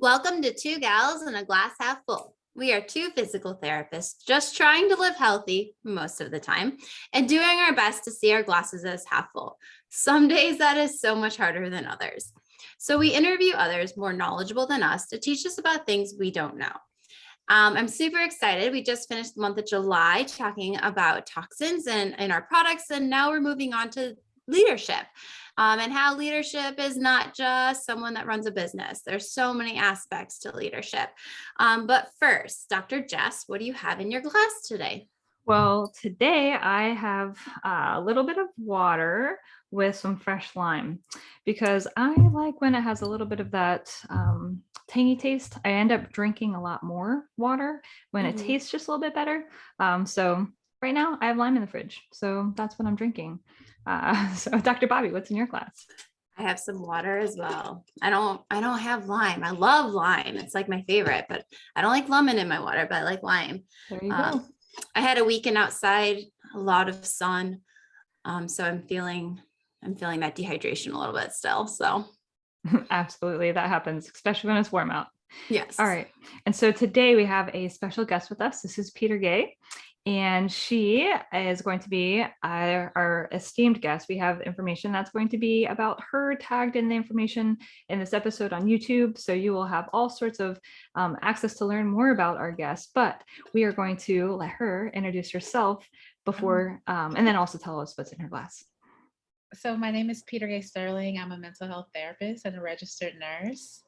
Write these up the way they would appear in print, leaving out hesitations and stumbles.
Welcome to Two Gals and a Glass Half Full. We are two physical therapists just trying to live healthy most of the time and doing our best to see our glasses as half full. Some days that is so much harder than others. So we interview others more knowledgeable than us to teach us about things we don't know. I'm super excited. We just finished the month of July talking about toxins in our products, and now we're moving on to leadership. And how leadership is not just someone that runs a business. There's so many aspects to leadership. But first, Dr. Jess, what do you have in your glass today? Well, today I have a little bit of water with some fresh lime because I like when it has a little bit of that tangy taste. I end up drinking a lot more water when it tastes just a little bit better. So right now I have lime in the fridge. So that's what I'm drinking. So Dr. Bobby, what's in your glass? I have some water as well. I don't have lime. I love lime. It's like my favorite, but I don't like lemon in my water, but I like lime. There you go. I had a weekend outside, a lot of sun. So I'm feeling that dehydration a little bit still. So Absolutely. That happens, especially when it's warm out. yes. All right. And so today we have a special guest with us. This is Petergay, and she is going to be our esteemed guest. We have information that's going to be about her tagged in the information in this episode on YouTube. So you will have all sorts of access to learn more about our guest, but we are going to let her introduce herself before, and then also tell us what's in her glass. So my name is Petergay Sterling. I'm a mental health therapist and a registered nurse.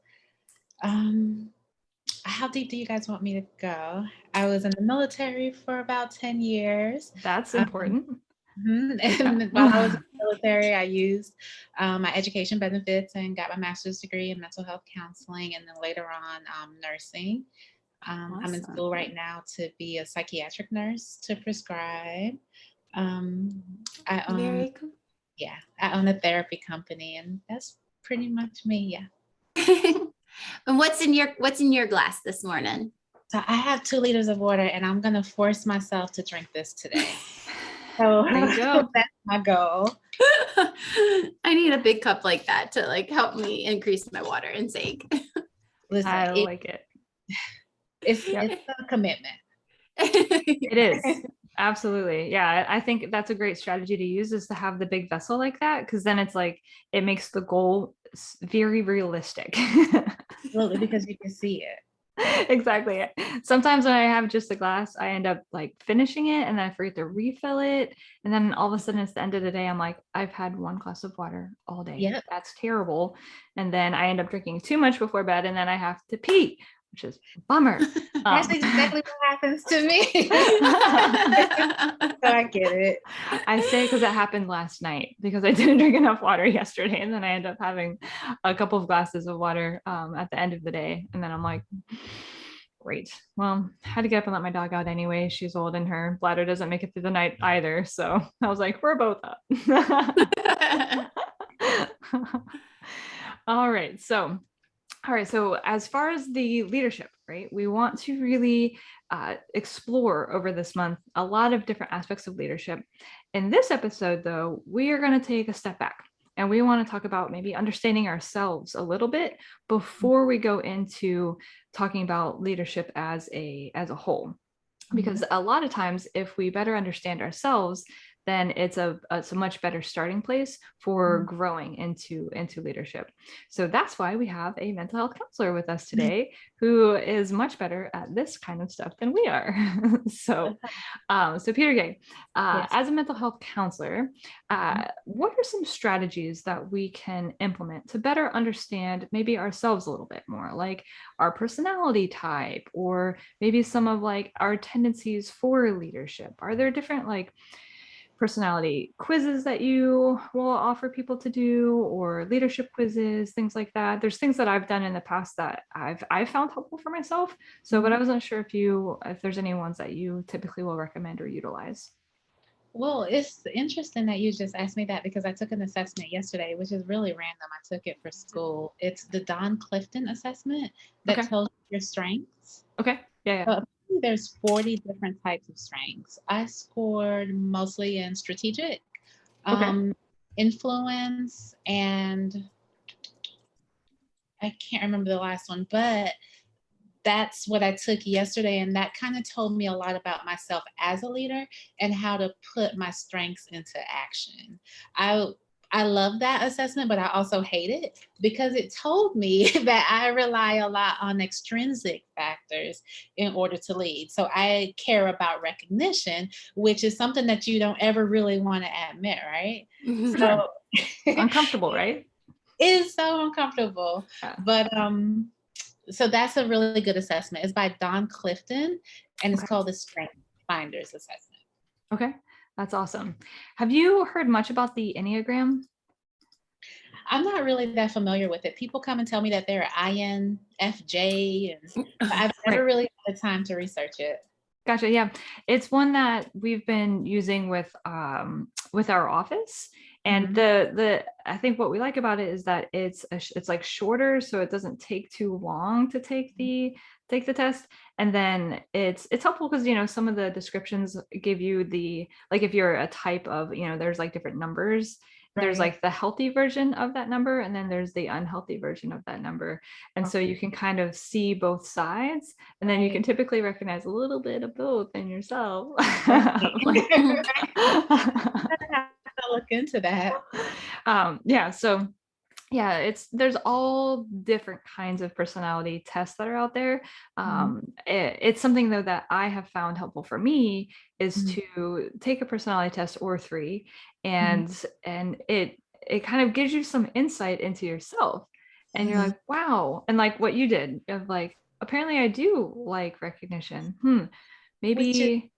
How deep do you guys want me to go? I was in the military for about 10 years. That's important. And while I was in the military, I used my education benefits and got my master's degree in mental health counseling, and then later on nursing. Awesome. I'm in school right now to be a psychiatric nurse to prescribe. Very cool. Yeah, I own a therapy company, and that's pretty much me. Yeah. And what's in your glass this morning? So I have 2 liters of water, and I'm gonna force myself to drink this today. So There you go. that's my goal. I need a big cup like that to like help me increase my water intake. Listen, I like it. It's a commitment. It is. Absolutely. Yeah. I think that's a great strategy to use, is to have the big vessel like that. Cause then it's like, it makes the goal very realistic. Absolutely, because you can see it. Exactly. Sometimes when I have just a glass, I end up like finishing it and then I forget to refill it. And then all of a sudden it's the end of the day. I'm like, I've had 1 glass of water all day. Yep. That's terrible. And then I end up drinking too much before bed, and then I have to pee, which is a bummer. That's exactly what happens to me. So I get it. I say because it happened last night, because I didn't drink enough water yesterday, and then I end up having a couple of glasses of water at the end of the day, and then I'm like, great. Well, I had to get up and let my dog out anyway. She's old and her bladder doesn't make it through the night either, so I was like, we're both up. All right. So as far as the leadership, right, we want to really explore over this month a lot of different aspects of leadership. In this episode, though, we are going to take a step back, and we want to talk about maybe understanding ourselves a little bit before we go into talking about leadership as a whole. Because a lot of times, if we better understand ourselves, then it's a much better starting place for growing into leadership. So that's why we have a mental health counselor with us today who is much better at this kind of stuff than we are. So Petergay, Yes. as a mental health counselor, what are some strategies that we can implement to better understand maybe ourselves a little bit more, like our personality type, or maybe some of like our tendencies for leadership? Are there different like personality quizzes that you will offer people to do, or leadership quizzes, things like that? There's things that I've done in the past that I've found helpful for myself. So, but I wasn't sure if there's any ones that you typically will recommend or utilize. Well, it's interesting that you just asked me that, because I took an assessment yesterday, which is really random. I took it for school. It's the Don Clifton assessment that tells you your strengths. Okay. Yeah. So there's 40 different types of strengths. I scored mostly in strategic, influence, and I can't remember the last one, but that's what I took yesterday. And that kind of told me a lot about myself as a leader and how to put my strengths into action. I I love that assessment, but I also hate it because it told me that I rely a lot on extrinsic factors in order to lead. So I care about recognition, which is something that you don't ever really want to admit, right? Sure. So Uncomfortable, right? it is so uncomfortable. Yeah. But so that's a really good assessment. It's by Don Clifton and it's Okay. called the Strength Finders Assessment. Okay. That's awesome. Have you heard much about the Enneagram? I'm not really that familiar with it. People come and tell me that they're INFJ, and but I've Right. never really had the time to research it. Gotcha. Yeah. It's one that we've been using with our office. And Mhm. the I think what we like about it is that it's like shorter, so it doesn't take too long to take the test. And then it's helpful because some of the descriptions give you the, like, if you're a type of, there's like different numbers. There's Right. like the healthy version of that number, and then there's the unhealthy version of that number. And so you Okay. can kind of see both sides, and then you can Right. typically recognize a little bit of both in yourself. Right. Like- I'm gonna have to look into that. yeah, so yeah, there's all different kinds of personality tests that are out there. Mhm. It's something though that I have found helpful for me is Mhm. to take a personality test or three, Mhm. and it kind of gives you some insight into yourself, and you're Mhm. like, wow. And like what you did of like, apparently I do like recognition. Which is Maybe.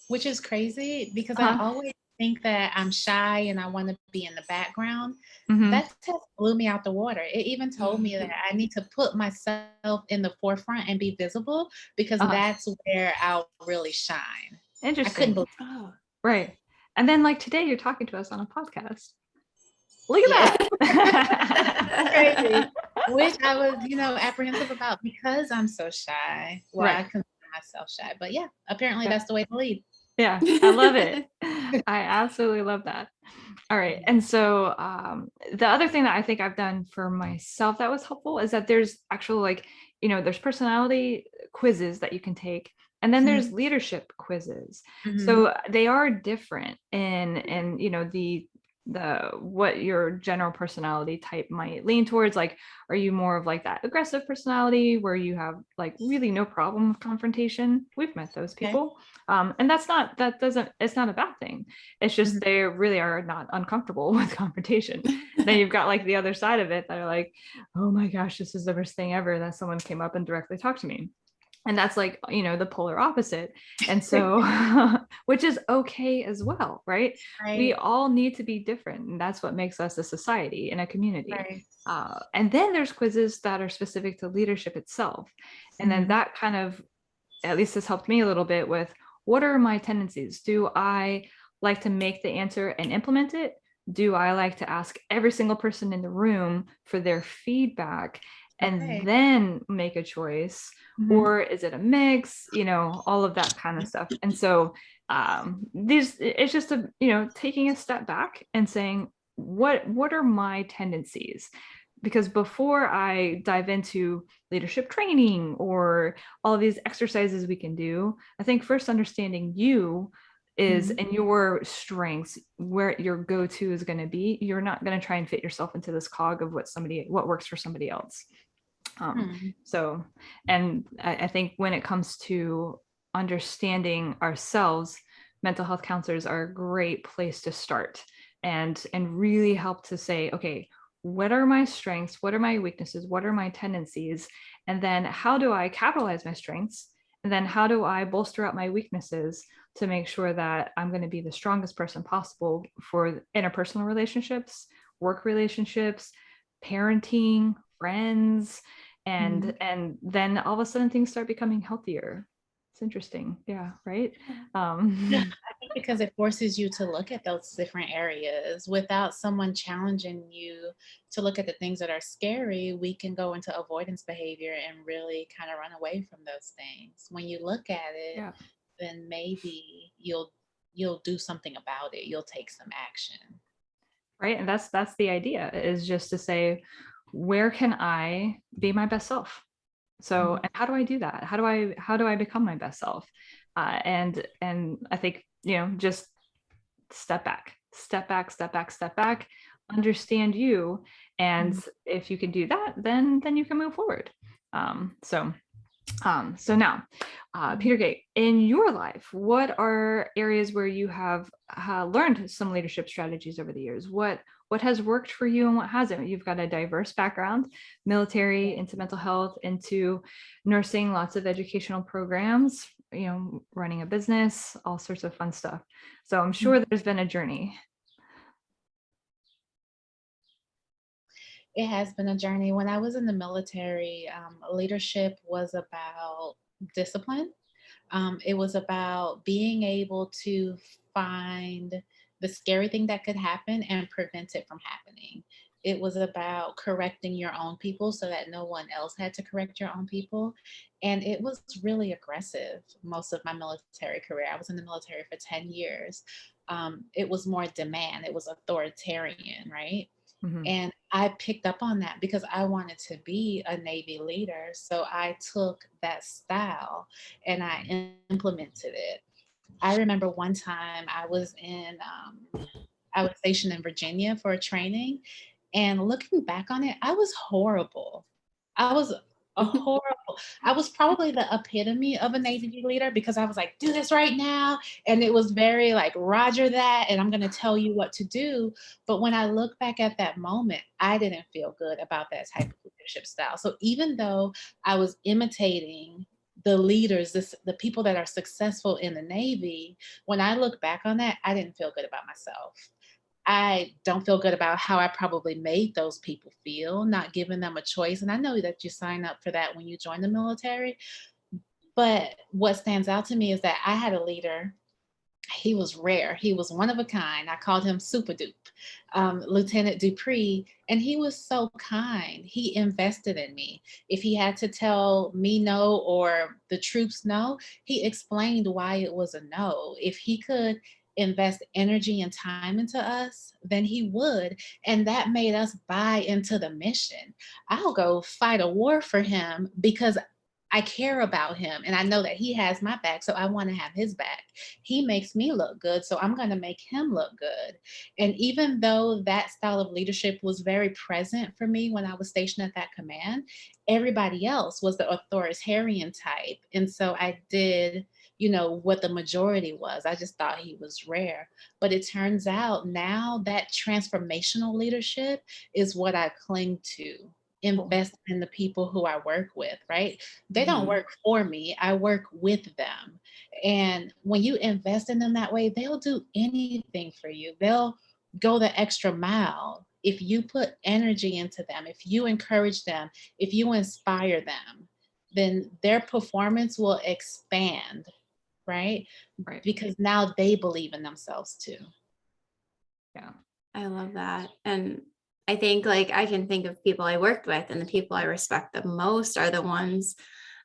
which is crazy because I uh always think that I'm shy and I want to be in the background. hmm That test blew me out the water. It even told me that I need to put myself in the forefront and be visible because uh that's where I'll really shine. I couldn't Interesting. believe Oh, right. And then like today you're talking to us on a podcast. Look it. at Crazy. that. Which I was, apprehensive about because I'm so shy. Well, I Right. consider myself shy, but yeah, apparently Yeah. that's the way to lead. Yeah. I love it. I absolutely love that. All right. And so the other thing that I think I've done for myself that was helpful is that there's actual, like, there's personality quizzes that you can take. And then Mhm. there's leadership quizzes. Mhm. So they are different in the what your general personality type might lean towards. Like, are you more of like that aggressive personality where you have like really no problem with confrontation? We've met those Okay. people. And it's not a bad thing. It's just Mhm. they really are not uncomfortable with confrontation. Then you've got like the other side of it that are like, oh my gosh, this is the worst thing ever that someone came up and directly talked to me. And that's like, the polar opposite. And so, which is okay as well, right? We Right. all need to be different. And that's what makes us a society and a community. Right. And then there's quizzes that are specific to leadership itself. And then Mhm. that kind of, at least has helped me a little bit with, what are my tendencies? Do I like to make the answer and implement it? Do I like to ask every single person in the room for their feedback and Okay. then make a choice? Mhm. Or is it a mix? All of that kind of stuff. And so it's just taking a step back and saying, what are my tendencies? Because before I dive into leadership training or all of these exercises we can do, I think first understanding you is, Mhm. and your strengths, where your go-to is going to be. You're not going to try and fit yourself into this cog of what works for somebody else. Hmm. So, and I think when it comes to understanding ourselves, mental health counselors are a great place to start and really help to say, okay, what are my strengths? What are my weaknesses? What are my tendencies? And then how do I capitalize my strengths? And then how do I bolster up my weaknesses to make sure that I'm going to be the strongest person possible for interpersonal relationships, work relationships, parenting, friends, Mhm. and then all of a sudden things start becoming healthier. It's interesting. Yeah, right. Yeah, um I think because it forces you to look at those different areas without someone challenging you to look at the things that are scary, we can go into avoidance behavior and really kind of run away from those things. When you look at it, yeah, then maybe you'll do something about it. You'll take some action. right. And that's the idea, is just to say, where can I be my best self? So, and how do I do that? How do I become my best self? And I think, just step back, understand you. And if you can do that, then you can move forward. So now, Petergay, in your life, what are areas where you have learned some leadership strategies over the years? What has worked for you and what hasn't? You've got a diverse background, military, into mental health, into nursing, lots of educational programs, running a business, all sorts of fun stuff. So I'm sure there's been a journey. It has been a journey. When I was in the military, leadership was about discipline. It was about being able to find the scary thing that could happen and prevent it from happening. It was about correcting your own people so that no one else had to correct your own people. And it was really aggressive most of my military career. I was in the military for 10 years. It was more demand, it was authoritarian, right? Mhm. And I picked up on that because I wanted to be a Navy leader. So I took that style and I implemented it. I remember one time I was stationed in Virginia for a training. And looking back on it, I was horrible. I was a horrible, I was probably the epitome of a Navy leader because I was like, do this right now. And it was very like, Roger that. And I'm going to tell you what to do. But when I look back at that moment, I didn't feel good about that type of leadership style. So even though I was imitating the leaders, the people that are successful in the Navy, when I look back on that, I didn't feel good about myself. I don't feel good about how I probably made those people feel, not giving them a choice. And I know that you sign up for that when you join the military. But what stands out to me is that I had a leader. He was rare. He was one of a kind. I called him Super Dupe, Lieutenant Dupree. And he was so kind. He invested in me. If he had to tell me no or the troops no, he explained why it was a no. If he could invest energy and time into us, then he would. And that made us buy into the mission. I'll go fight a war for him because I care about him and I know that he has my back, so I want to have his back. He makes me look good, so I'm going to make him look good. And even though that style of leadership was very present for me when I was stationed at that command, everybody else was the authoritarian type. And so I did, what the majority was. I just thought he was rare. But it turns out now that transformational leadership is what I cling to. Invest in the people who I work with, right? They don't work for me. I work with them. And when you invest in them that way, they'll do anything for you. They'll go the extra mile. If you put energy into them, if you encourage them, if you inspire them, then their performance will expand, right? Right. Because now they believe in themselves too. Yeah. I love that. And I think like I can think of people I worked with, and the people I respect the most are the ones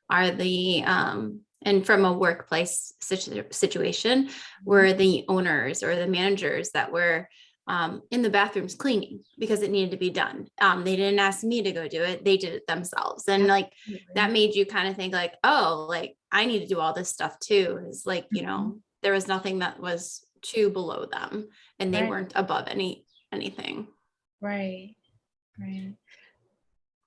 and from a workplace situation were the owners or the managers that were in the bathrooms cleaning because it needed to be done. They didn't ask me to go do it. They did it themselves. And like that made you kind of think like, oh, like I need to do all this stuff too. It's like, there was nothing that was too below them and they weren't above anything. Right.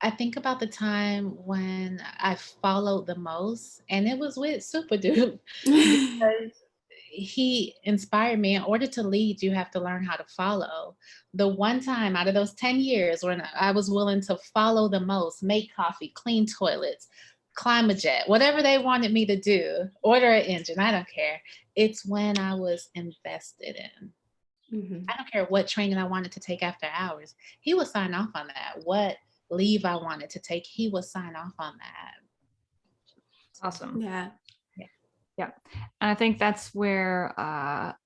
I think about the time when I followed the most, and it was with Super Dude because he inspired me. In order to lead, you have to learn how to follow. The one time out of those 10 years when I was willing to follow the most, make coffee, clean toilets, climb a jet, whatever they wanted me to do, order an engine, I don't care. It's when I was invested in. I don't care what training I wanted to take after hours. He would sign off on that. What leave I wanted to take, he would sign off on that. Awesome. Yeah. And I think that's where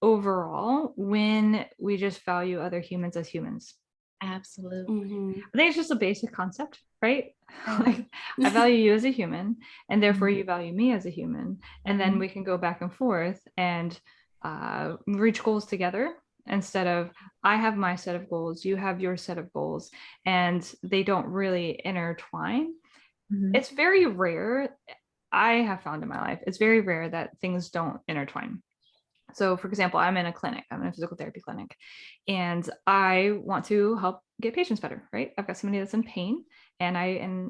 overall, when we just value other humans as humans. Absolutely. I think it's just a basic concept, right? Like I value you as a human, and therefore you value me as a human. And then we can go back and forth and reach goals together instead of I have my set of goals, you have your set of goals, and they don't really intertwine. Mhm. It's very rare. I have found in my life, it's very rare that things don't intertwine. So for example, I'm in a clinic, I'm in a physical therapy clinic, and I want to help get patients better, right? I've got somebody that's in pain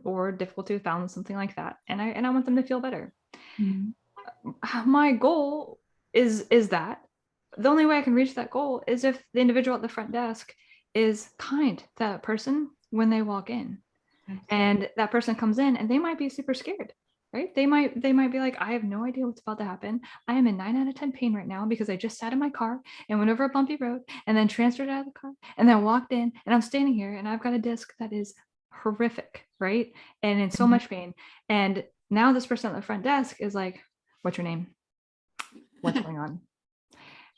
or difficulty with balance, something like that. And I want them to feel better. Mhm. My goal is that the only way I can reach that goal is if the individual at the front desk is kind to that person when they walk in. Absolutely. And that person comes in and they might be super scared, right? They might be like, I have no idea what's about to happen. I am in 9 out of 10 pain right now because I just sat in my car and went over a bumpy road and then transferred out of the car and then walked in and I'm standing here and I've got a disc that is horrific, right? And in so Mhm. much pain. And now this person at the front desk is like, what's your name? What's going on?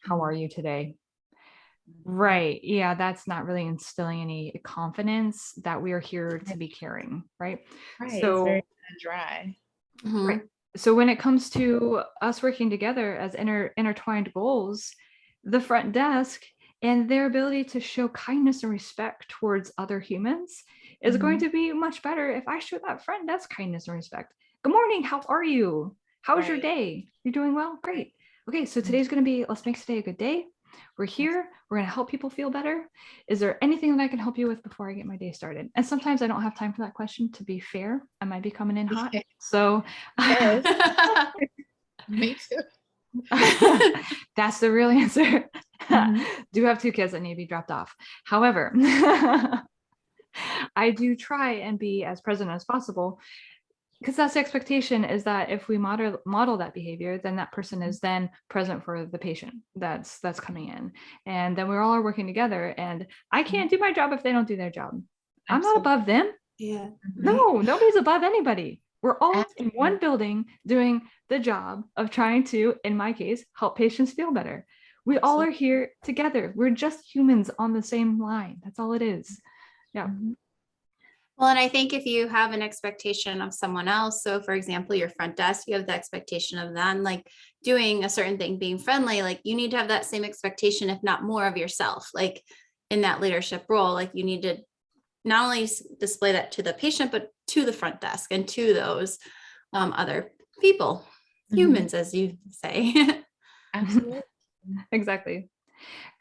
How are you today? Right. Yeah, that's not really instilling any confidence that we are here to be caring, right? Right. It's So, very dry. Mhm. right. So when it comes to us working together as intertwined goals, the front desk and their ability to show kindness and respect towards other humans is going Mhm. to be much better if I show that front desk kindness and respect. Good morning. How are you? How's your Right. day? You're doing well? Great. Okay, so Mhm. today's going to be, let's make today a good day. We're here. We're going to help people feel better. Is there anything that I can help you with before I get my day started? And sometimes I don't have time for that question. To be fair, I might be coming in hot. So Yes. Me too. that's the real answer. Mhm. Do have 2 kids that need to be dropped off. However, I do try and be as present as possible because that's the expectation, is that if we model that behavior, then that person is then present for the patient that's coming in, and then we all are working together, and I can't do my job if they don't do their job. I'm not Absolutely. above them. Yeah. No, nobody's above anybody. We're all in one Absolutely. building doing the job of trying to, in my case, help patients feel better. We all are here together. We're just humans on the same line. That's all it is. Yeah. Mhm. Well, and I think if you have an expectation of someone else, so for example, your front desk, you have the expectation of them like doing a certain thing, being friendly, like you need to have that same expectation, if not more, of yourself, like in that leadership role. Like you need to not only display that to the patient, but to the front desk and to those other people, Mhm. humans, as you say. Absolutely. Exactly.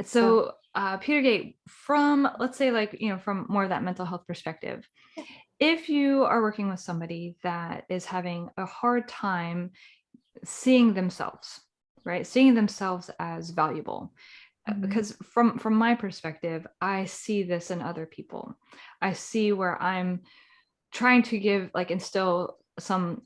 So, So, Petergay, from, let's say, like, from more of that mental health perspective, Yeah. if you are working with somebody that is having a hard time seeing themselves, right? Seeing themselves as valuable. Mhm. Because from my perspective, I see this in other people. I see where I'm trying to instill some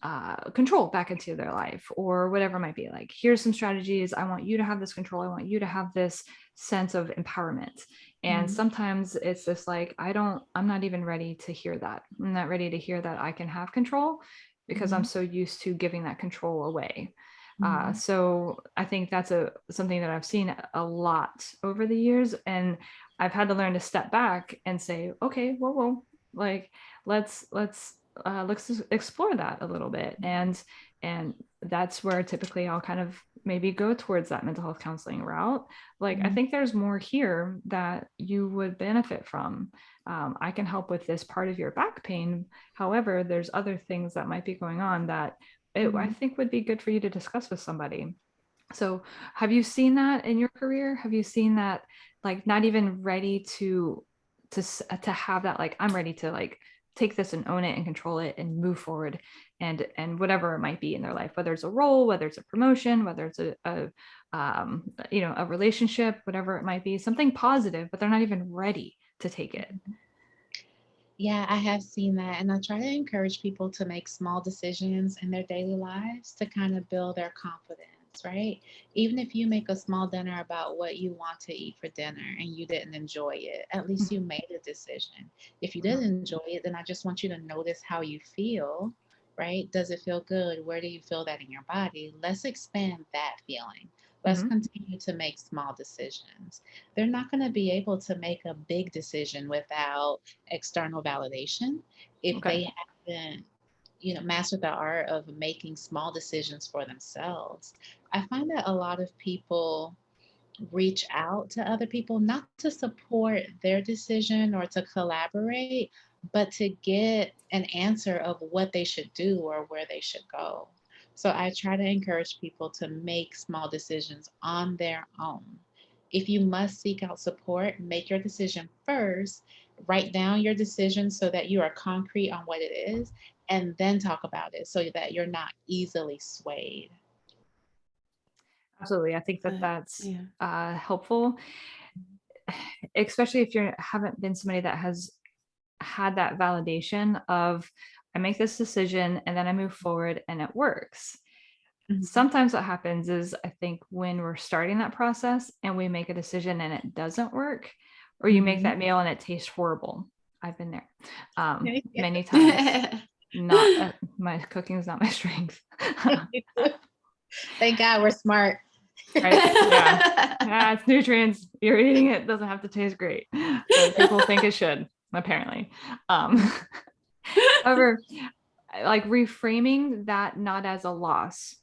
control back into their life, or whatever it might be. Like, here's some strategies. I want you to have this control. I want you to have this sense of empowerment. And Mhm. sometimes it's just like, I'm not even ready to hear that. I'm not ready to hear that I can have control, because I'm Mhm. so used to giving that control away. Mhm. So I think that's something that I've seen a lot over the years, and I've had to learn to step back and say, okay, whoa, like, let's explore that a little bit. And that's where typically I'll kind of maybe go towards that mental health counseling route. Like, I Mhm. think there's more here that you would benefit from. I can help with this part of your back pain. However, there's other things that might be going on that I Mhm. think would be good for you to discuss with somebody. So have you seen that in your career? Have you seen that, like, not even ready to have that, like, I'm ready to, like, take this and own it and control it and move forward, and whatever it might be in their life, whether it's a role, whether it's a promotion, whether it's a relationship, whatever it might be, something positive, but they're not even ready to take it. Yeah, I have seen that. And I try to encourage people to make small decisions in their daily lives to kind of build their confidence, right? Even if you make a small dinner about what you want to eat for dinner and you didn't enjoy it, at least you made a decision. If you did enjoy it, then I just want you to notice how you feel, right? Does it feel good? Where do you feel that in your body? Let's expand that feeling. Let's Mhm. continue to make small decisions. They're not going to be able to make a big decision without external validation if Okay. they haven't mastered the art of making small decisions for themselves. I find that a lot of people reach out to other people, not to support their decision or to collaborate, but to get an answer of what they should do or where they should go. So I try to encourage people to make small decisions on their own. If you must seek out support, make your decision first, write down your decision so that you are concrete on what it is, and then talk about it so that you're not easily swayed. Absolutely. I think that But, that's yeah. helpful, especially if you haven't been somebody that has had that validation of, I make this decision and then I move forward and it works. Mhm. Sometimes what happens is, I think when we're starting that process and we make a decision and it doesn't work, or you make Mhm. that meal and it tastes horrible. I've been there Yeah. many times. Not my cooking is not my strength. Thank God we're smart. Right? Yeah, it's nutrients. You're eating it, doesn't have to taste great, but people think it should, apparently. However, like reframing that not as a loss,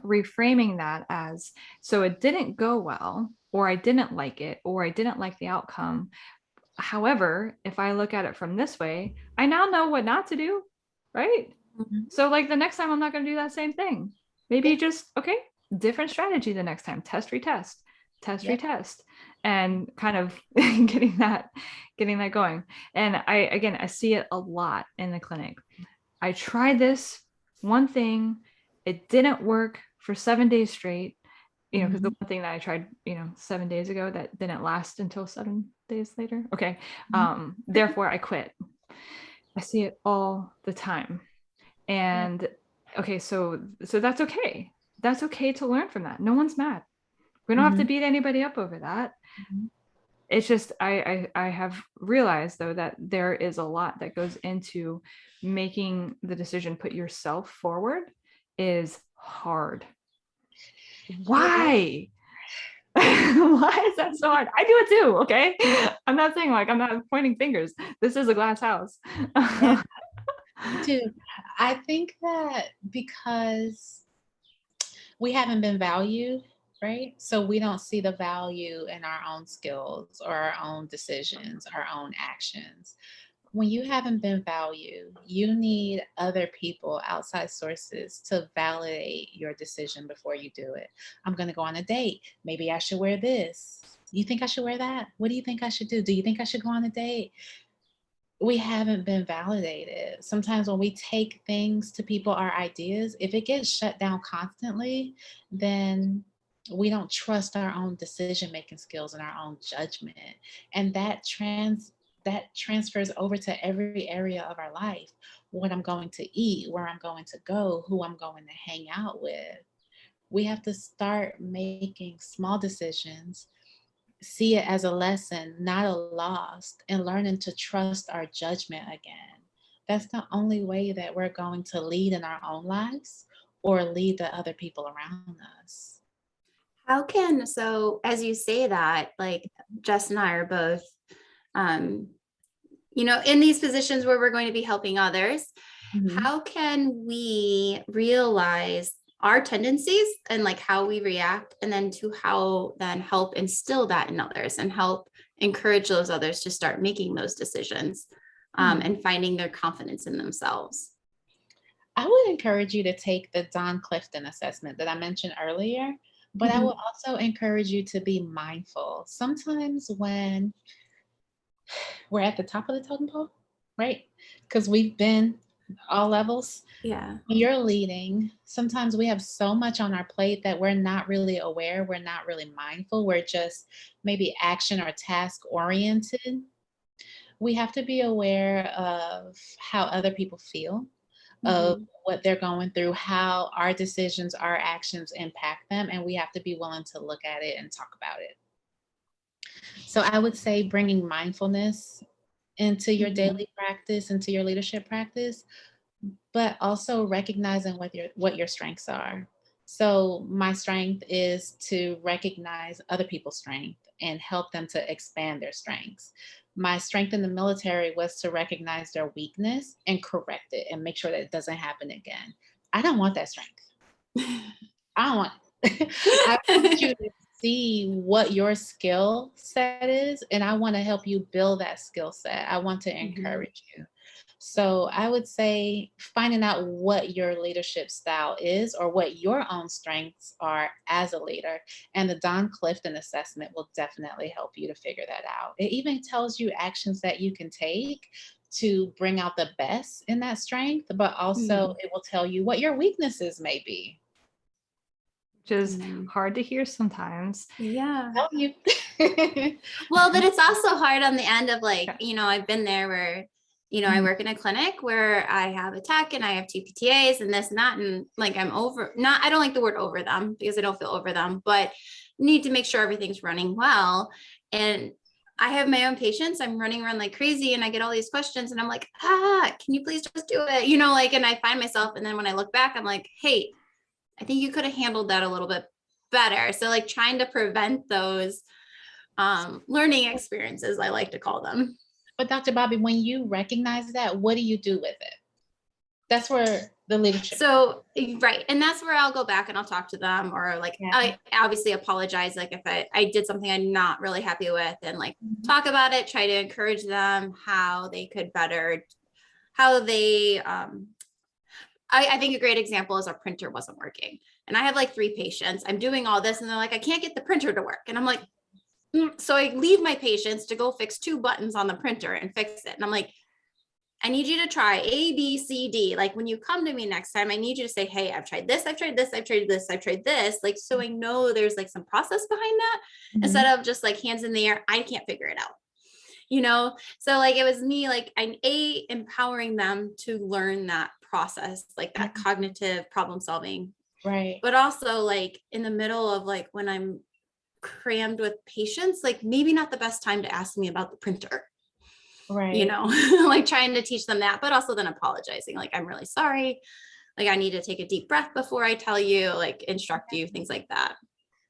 reframing that as, so it didn't go well, or I didn't like it, or I didn't like the outcome. However, if I look at it from this way, I now know what not to do, right? Mhm. So like the next time I'm not going to do that same thing. Maybe just, okay, different strategy the next time. Test, retest, test, Yep. retest, and kind of getting that going. And I see it a lot in the clinic. I tried this one thing, it didn't work for 7 days straight. Because the Mhm. one thing that I tried, 7 days ago that didn't last until 7 days later. Okay. Mhm. Therefore I quit. I see it all the time. Yeah. And okay, so that's okay. That's okay to learn from that. No one's mad. We don't have to Mhm. beat anybody up over that. Mhm. It's just I have realized though that there is a lot that goes into making the decision, put yourself forward, is hard. It is. Why? Why is that so hard? I do it too. Okay. I'm not saying, like, I'm not pointing fingers. This is a glass house. Yeah, me too. I think that because we haven't been valued, right? So we don't see the value in our own skills or our own decisions, our own actions. When you haven't been valued, you need other people, outside sources, to validate your decision before you do it. I'm going to go on a date. Maybe I should wear this. You think I should wear that? What do you think I should do? Do you think I should go on a date? We haven't been validated. Sometimes when we take things to people, our ideas, if it gets shut down constantly, then we don't trust our own decision making skills and our own judgment. And that transfers over to every area of our life. What I'm going to eat, where I'm going to go, who I'm going to hang out with. We have to start making small decisions, see it as a lesson, not a loss, and learning to trust our judgment again. That's the only way that we're going to lead in our own lives or lead the other people around us. So as you say that, like Jess and I are both, um, in these positions where we're going to be helping others, Mhm. how can we realize our tendencies and like how we react, and then to how then help instill that in others and help encourage those others to start making those decisions, Hmm. and finding their confidence in themselves? I would encourage you to take the Don Clifton assessment that I mentioned earlier, but I would Mhm. also encourage you to be mindful. Sometimes when we're at the top of the totem pole, right? Because we've been all levels. Yeah. When you're leading, sometimes we have so much on our plate that we're not really aware, we're not really mindful, we're just maybe action or task oriented. We have to be aware of how other people feel, of Mhm. what they're going through, how our decisions, our actions impact them, and we have to be willing to look at it and talk about it. So I would say bringing mindfulness into your Mhm. daily practice, into your leadership practice, but also recognizing what your strengths are. So my strength is to recognize other people's strength and help them to expand their strengths. My strength in the military was to recognize their weakness and correct it and make sure that it doesn't happen again. I don't want that strength. I don't want I want you to see what your skill set is, and I want to help you build that skill set. I want to encourage you. So I would say finding out what your leadership style is or what your own strengths are as a leader. And the Don Clifton assessment will definitely help you to figure that out. It even tells you actions that you can take to bring out the best in that strength, but also it will tell you what your weaknesses may be. Which is hard to hear sometimes. Yeah. Tell you. Well, but it's also hard on the end of like, I've been there where, I work in a clinic where I have a tech and I have two PTAs and this and that. And like, I don't like the word over them because I don't feel over them, but need to make sure everything's running well. And I have my own patients. I'm running around like crazy and I get all these questions and I'm like, can you please just do it? And I find myself. And then when I look back, I'm like, hey, I think you could have handled that a little bit better. So like trying to prevent those learning experiences, I like to call them. But Dr. Bobby, when you recognize that, what do you do with it? That's where the leadership. So, right. And that's where I'll go back and I'll talk to them or like, I obviously apologize. Like if I did something I'm not really happy with and like talk about it, try to encourage them how they could better, I think a great example is our printer wasn't working. And I have like 3 patients. I'm doing all this and they're like, I can't get the printer to work. And I'm like, so I leave my patients to go fix 2 buttons on the printer and fix it. And I'm like, I need you to try A, B, C, D. Like when you come to me next time, I need you to say, hey, I've tried this, I've tried this, I've tried this, I've tried this. Like, so I know there's like some process behind that instead of just like hands in the air. I can't figure it out. So like it was me, like I'm empowering them to learn that process, like that cognitive problem solving. Right. But also like in the middle of like when I'm crammed with patients, like maybe not the best time to ask me about the printer. Right. Like trying to teach them that, but also then apologizing. Like, I'm really sorry. Like I need to take a deep breath before I tell you, like instruct you, things like that.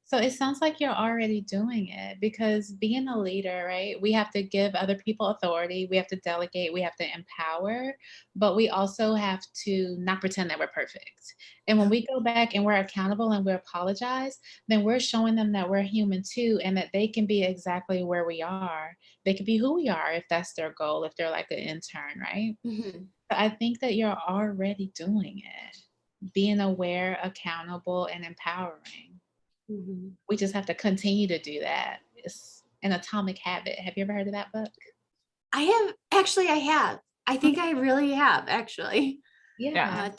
So it sounds like you're already doing it because being a leader, right? We have to give other people authority. We have to delegate. We have to empower, but we also have to not pretend that we're perfect. And when we go back and we're accountable and we apologize, then we're showing them that we're human too, and that they can be exactly where we are. They can be who we are if that's their goal, if they're like an intern, right? So I think that you're already doing it, being aware, accountable, and empowering. We just have to continue to do that. It's an atomic habit. Have you ever heard of that book? I have. I think I really have actually. Yeah.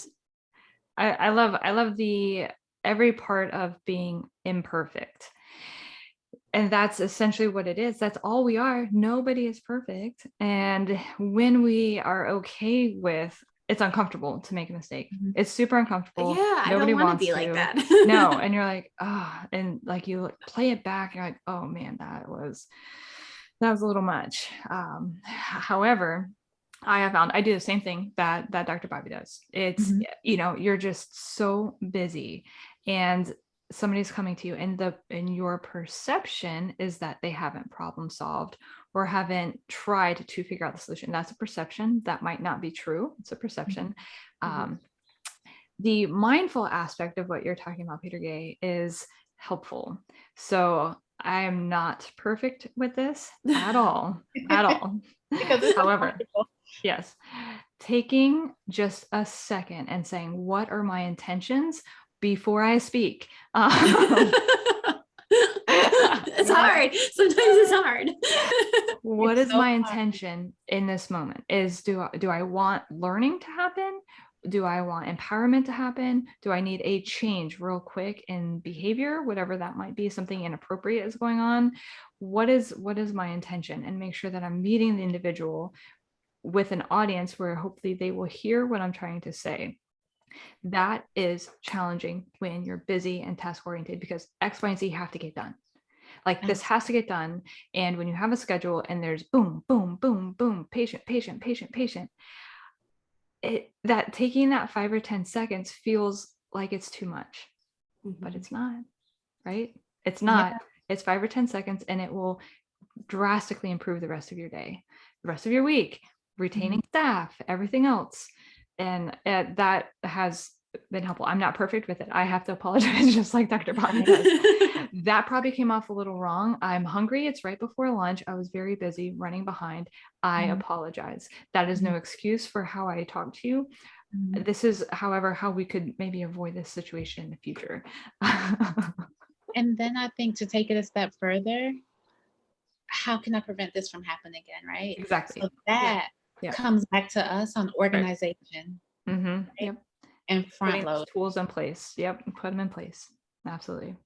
I love the every part of being imperfect. And that's essentially what it is. That's all we are. Nobody is perfect. And when we are okay with it's uncomfortable to make a mistake. It's super uncomfortable. Yeah, nobody I don't want wants to be like that. No, and you're like, and like you play it back, you're like, oh man, that was a little much. However, I have found I do the same thing that Dr. Bobby does. It's you're just so busy, and somebody's coming to you, and your perception is that they haven't problem solved or haven't tried to figure out the solution. That's a perception. That might not be true. It's a perception. The mindful aspect of what you're talking about, Petergay, is helpful. So I am not perfect with this at all, However, yes, taking just a second and saying, what are my intentions before I speak? It's hard. Sometimes it's hard. What is my intention in this moment? Do I want learning to happen? Do I want empowerment to happen? Do I need a change real quick in behavior, whatever that might be, something inappropriate is going on? What is my intention? And make sure that I'm meeting the individual with an audience where hopefully they will hear what I'm trying to say. That is challenging when you're busy and task oriented because X, Y, and Z have to get done. Like this has to get done. And when you have a schedule and there's boom, boom, boom, boom, patient, that taking that 5 or 10 seconds feels like it's too much, but it's not, right? It's not. It's 5 or 10 seconds and it will drastically improve the rest of your day, the rest of your week, retaining staff, everything else. And that has been helpful. I'm not perfect with it. I have to apologize, just like Dr. Botany does. That probably came off a little wrong. I'm hungry. It's right before lunch. I was very busy running behind. I Mhm. apologize. That is no excuse for how I talk to you. Mhm. This is, however, how we could maybe avoid this situation in the future. And then I think to take it a step further, how can I prevent this from happening again, right? Exactly. So that Yeah. comes back to us on organization Yep. and front Putting those load. tools in place. Yep. Put them in place. Absolutely.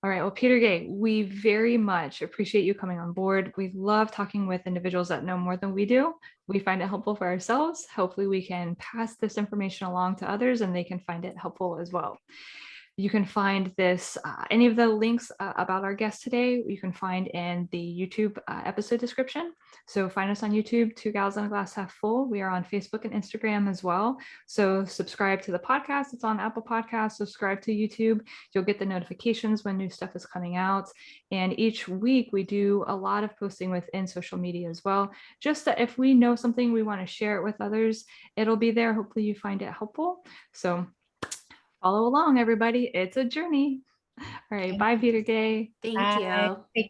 All right. Well, Petergay, we very much appreciate you coming on board. We love talking with individuals that know more than we do. We find it helpful for ourselves. Hopefully, we can pass this information along to others and they can find it helpful as well. You can find this, any of the links about our guest today, you can find in the YouTube episode description. So find us on YouTube, Two Gals in a Glass Half Full. We are on Facebook and Instagram as well. So subscribe to the podcast. It's on Apple Podcasts. Subscribe to YouTube. You'll get the notifications when new stuff is coming out. And each week we do a lot of posting within social media as well. Just that if we know something, we want to share it with others, it'll be there. Hopefully you find it helpful. So follow along, everybody. It's a journey. All right. Bye, Petergay. Thank Bye. you. Take